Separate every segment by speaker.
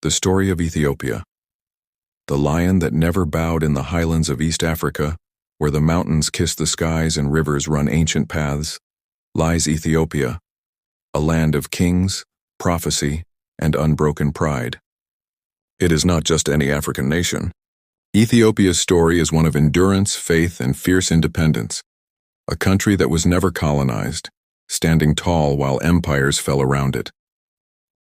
Speaker 1: The story of Ethiopia. The lion that never bowed in the highlands of East Africa, where the mountains kiss the skies and rivers run ancient paths, lies Ethiopia, a land of kings, prophecy, and unbroken pride. It is not just any African nation. Ethiopia's story is one of endurance, faith, and fierce independence, a country that was never colonized, standing tall while empires fell around it.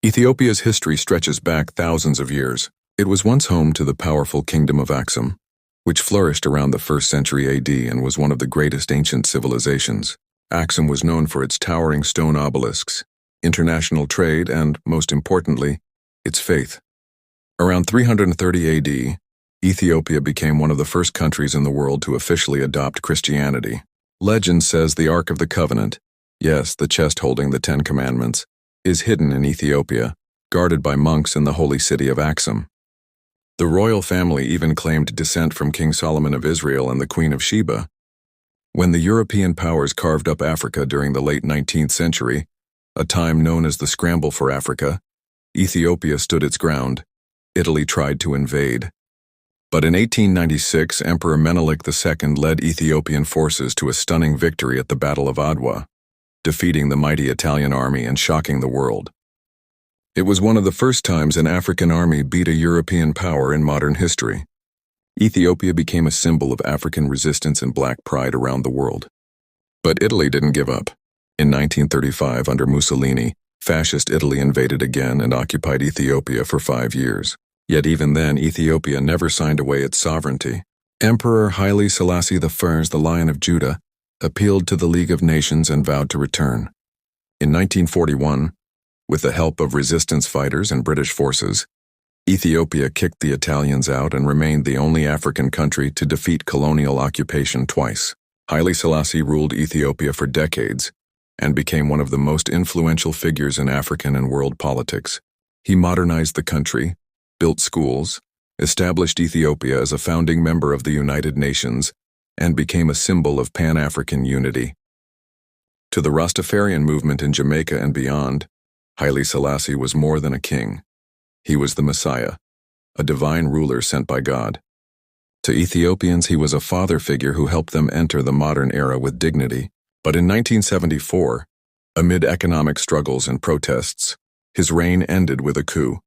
Speaker 1: Ethiopia's history stretches back thousands of years. It was once home to the powerful kingdom of Aksum, which flourished around the 1st century AD and was one of the greatest ancient civilizations. Aksum was known for its towering stone obelisks, international trade, and, most importantly, its faith. Around 330 AD, Ethiopia became one of the first countries in the world to officially adopt Christianity. Legend says the Ark of the Covenant, yes, the chest holding the 10 Commandments, is hidden in Ethiopia, guarded by monks in the holy city of Aksum. The royal family even claimed descent from King Solomon of Israel and the Queen of Sheba. When the European powers carved up Africa during the late 19th century, a time known as the Scramble for Africa, Ethiopia stood its ground. Italy tried to invade. But in 1896, Emperor Menelik II led Ethiopian forces to a stunning victory at the Battle of Adwa, defeating the mighty Italian army and shocking the world. It was one of the first times an African army beat a European power in modern history. Ethiopia became a symbol of African resistance and black pride around the world. But Italy didn't give up. In 1935, under Mussolini, fascist Italy invaded again and occupied Ethiopia for 5 years. Yet even then, Ethiopia never signed away its sovereignty. Emperor Haile Selassie I, the Lion of Judah, appealed to the League of Nations and vowed to return. In 1941, with the help of resistance fighters and British forces, Ethiopia kicked the Italians out and remained the only African country to defeat colonial occupation twice. Haile Selassie ruled Ethiopia for decades and became one of the most influential figures in African and world politics. He modernized the country, built schools, established Ethiopia as a founding member of the United Nations, and became a symbol of Pan-African unity. To the Rastafarian movement in Jamaica and beyond, Haile Selassie was more than a king. He was the Messiah, a divine ruler sent by God. To Ethiopians, he was a father figure who helped them enter the modern era with dignity. But in 1974, amid economic struggles and protests, his reign ended with a coup,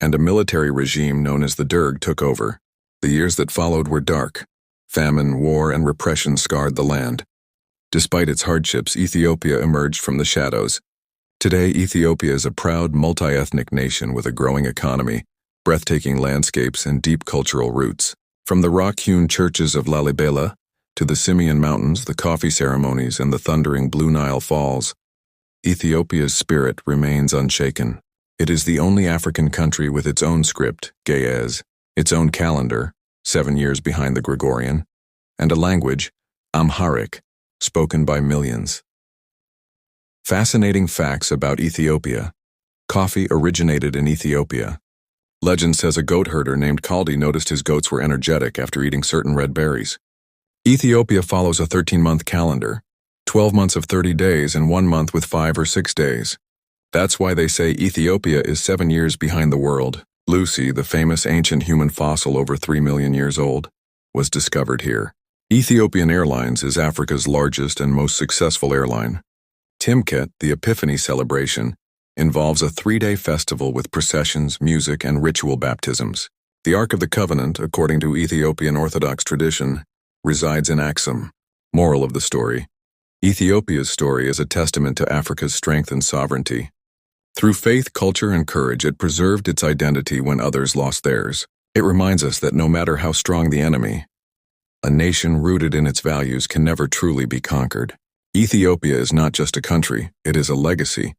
Speaker 1: and a military regime known as the Derg took over. The years that followed were dark. Famine, war, and repression scarred the land. Despite its hardships, Ethiopia emerged from the shadows. Today, Ethiopia is a proud, multi-ethnic nation with a growing economy, breathtaking landscapes, and deep cultural roots. From the rock-hewn churches of Lalibela to the Simien Mountains, the coffee ceremonies, and the thundering Blue Nile Falls, Ethiopia's spirit remains unshaken. It is the only African country with its own script, Ge'ez, its own calendar, 7 years behind the Gregorian, and a language, Amharic, spoken by millions. Fascinating facts about Ethiopia. Coffee originated in Ethiopia. Legend says a goat herder named Kaldi noticed his goats were energetic after eating certain red berries. Ethiopia follows a 13-month calendar, 12 months of 30 days and 1 month with 5 or 6 days. That's why they say Ethiopia is 7 years behind the world. Lucy, the famous ancient human fossil over 3 million years old, was discovered here. Ethiopian Airlines is Africa's largest and most successful airline. Timket, the Epiphany celebration, involves a 3-day festival with processions, music, and ritual baptisms. The Ark of the Covenant, according to Ethiopian Orthodox tradition, resides in Aksum. Moral of the story: Ethiopia's story is a testament to Africa's strength and sovereignty. Through faith, culture, and courage, it preserved its identity when others lost theirs. It reminds us that no matter how strong the enemy, a nation rooted in its values can never truly be conquered. Ethiopia is not just a country, it is a legacy,